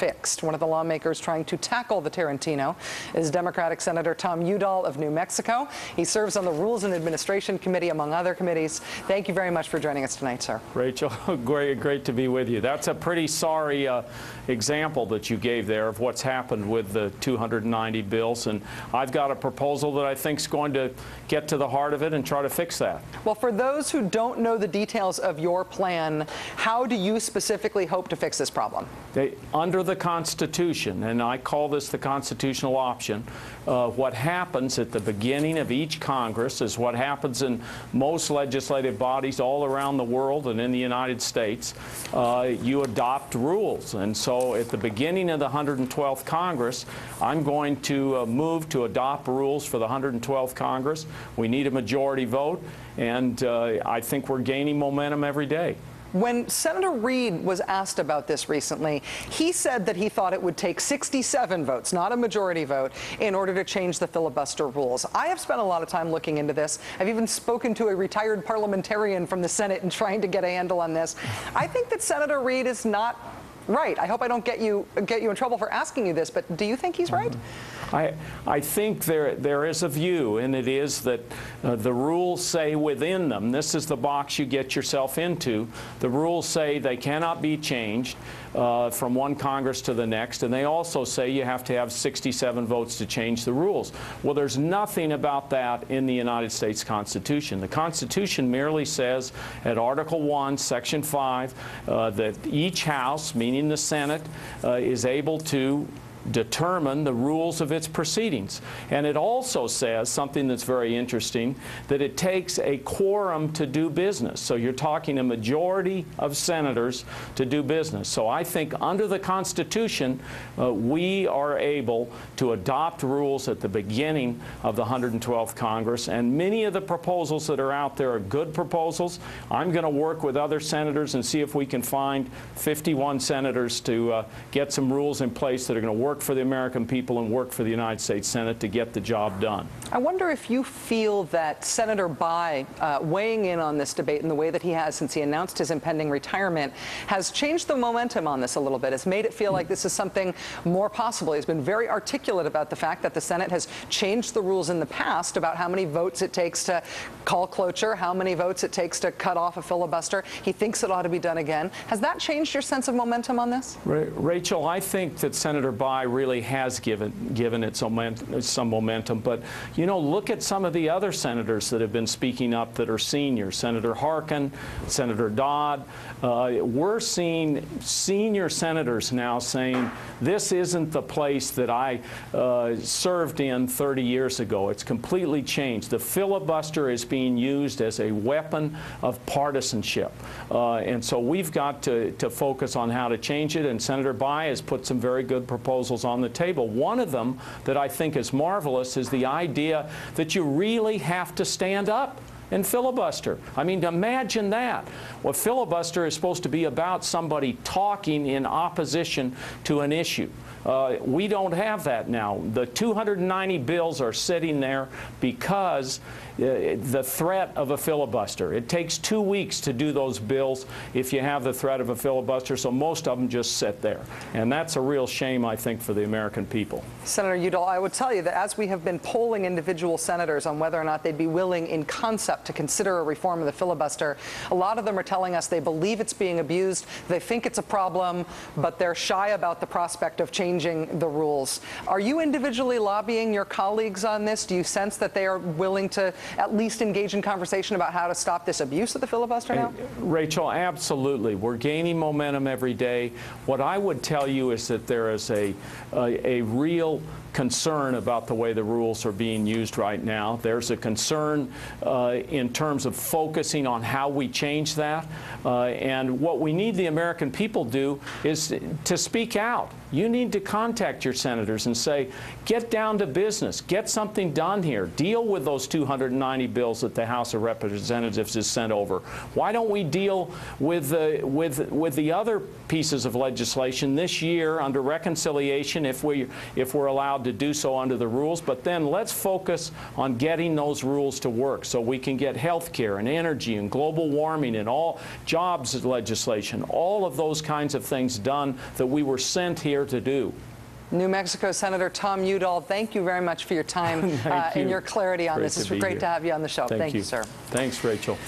fixed. One of the lawmakers trying to tackle the Tarantino is Democratic Senator Tom Udall of New Mexico. He serves on the Rules and Administration Committee, among other committees. Thank you very much for joining us tonight, sir. Rachel, great to be with you. That's a pretty sorry example that you gave there of what's happened with the 290 bills, and I've got a proposal that I think is going to get to the heart of it and try to fix that. Well, for those who don't know the details of your plan, how do you specifically hope to fix this problem? Under the Constitution, and I call this the constitutional option, what happens at the beginning of each Congress is what happens in most legislative bodies all around the world and in the United States. You adopt rules. And so at the beginning of the 112th Congress, I'm going to move to adopt rules for the 112th Congress. We need a majority vote, and I think we're gaining momentum every day. When Senator Reid was asked about this recently, he said that he thought it would take 67 votes, not a majority vote, in order to change the filibuster rules. I have spent a lot of time looking into this. I've even spoken to a retired parliamentarian from the Senate and trying to get a handle on this. I think that Senator Reid is not right. I hope I don't get you in trouble for asking you this, but do you think he's right? I think there is a view, and it is that the rules say within them, this is the box you get yourself into, the rules say they cannot be changed from one Congress to the next, and they also say you have to have 67 votes to change the rules. Well, there's nothing about that in the United States Constitution. The Constitution merely says at Article 1, Section 5, that each House, meaning the Senate, is able to determine the rules of its proceedings. And it also says something that's very interesting, that it takes a quorum to do business. So you're talking a majority of senators to do business. So I think under the Constitution, we are able to adopt rules at the beginning of the 112th Congress. And many of the proposals that are out there are good proposals. I'm going to work with other senators and see if we can find 51 senators to get some rules in place that are going to work for the American people and work for the United States Senate to get the job done. I wonder if you feel that Senator Bayh weighing in on this debate in the way that he has since he announced his impending retirement has changed the momentum on this a little bit, has made it feel like this is something more possible. He's been very articulate about the fact that the Senate has changed the rules in the past about how many votes it takes to call cloture, how many votes it takes to cut off a filibuster. He thinks it ought to be done again. Has that changed your sense of momentum on this? Rachel, I think that Senator Bayh really has given it some momentum. But, you know, look at some of the other senators that have been speaking up that are senior. Senator Harkin, Senator Dodd. We're seeing senior senators now saying, this isn't the place that I served in 30 years ago. It's completely changed. The filibuster is being used as a weapon of partisanship. And so we've got to focus on how to change it. And Senator Bayh has put some very good proposals on the table. One of them that I think is marvelous is the idea that you really have to stand up and filibuster. I mean, imagine that. Well, filibuster is supposed to be about somebody talking in opposition to an issue. We don't have that now. The 290 bills are sitting there because the threat of a filibuster. It takes 2 weeks to do those bills if you have the threat of a filibuster, so most of them just sit there. And that's a real shame, I think, for the American people. Senator Udall, I would tell you that as we have been polling individual senators on whether or not they'd be willing in concept to consider a reform of the filibuster, a lot of them are telling us they believe it's being abused, they think it's a problem, but they're shy about the prospect of changing the rules. Are you individually lobbying your colleagues on this? Do you sense that they are willing to at least engage in conversation about how to stop this abuse of the filibuster now? Rachel, absolutely. We're gaining momentum every day. What I would tell you is that there is a real concern about the way the rules are being used right now. There's a concern in terms of focusing on how we change that. And what we need the American people do is to speak out. You need to contact your senators and say, get down to business, get something done here, deal with those 290 bills that the House of Representatives has sent over. Why don't we deal with the other pieces of legislation this year under reconciliation if we're allowed to do so under the rules? But then let's focus on getting those rules to work so we can get health care and energy and global warming and all jobs legislation, all of those kinds of things done that we were sent here to do. New Mexico Senator Tom Udall, thank you very much for your time and your clarity on this. It's great to have you on the show. Thank you, sir. Thanks, Rachel.